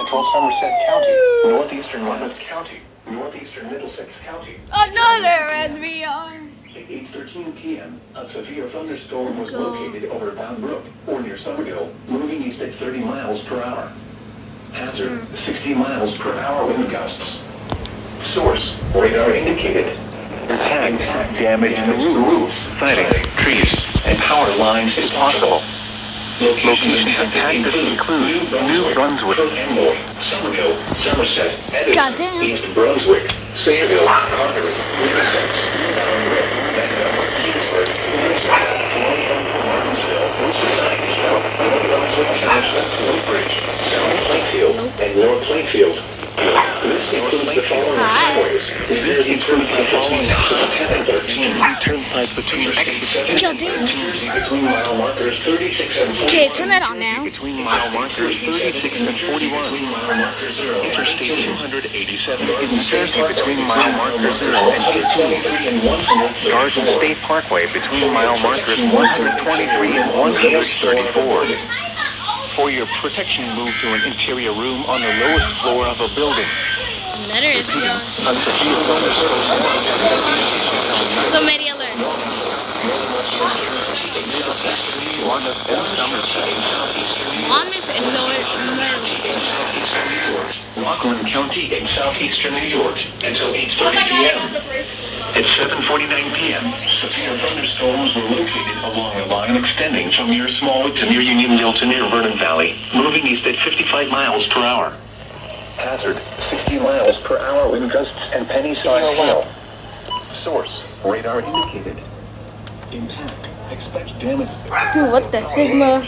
central Somerset County, northeastern Monmouth County, northeastern Middlesex County. Another SVR. At 8:13 p.m., a severe thunderstorm was located over Bound Brook, or near Somerville, moving east at 30 miles per hour. Hazard, 60 miles per hour wind gusts. Source, radar indicated. Impact, damage to the roof, siding, trees, and power lines is possible. Locations impacted include New Brunswick, Somerville, Somerset, Edison, East Brunswick, Sayreville, Concord, Middlesex, Bound Brook, Becca, Kingsford, Elizabeth, Martinsville, Societyville, North Brunswick, Somerset, Woodbridge, South Plainfield, and North Plainfield. This includes the following highways. This includes the following exits 10 and 13. Turnpike between between mile markers 36 and 41. Okay, turn that on now. Between mile markers 36 and 41. Interstate 287 in New Jersey between mile markers 0 and 15. Garden State Parkway between mile markers 123 and 134. For your protection, move to an interior room on the lowest floor of a building. Another SVR. So many alerts. Monmouth and Rockland County in southeastern New York until 8:30 p.m. At 7:49 p.m., severe thunderstorms were located along a line extending from near Smallwood to near Unionville to near Vernon Valley, moving east at 55 miles per hour. Hazard, 60 miles per hour wind gusts and penny-sized hail. Source, radar indicated. Impact, expect damage. Dude, what the Sigma?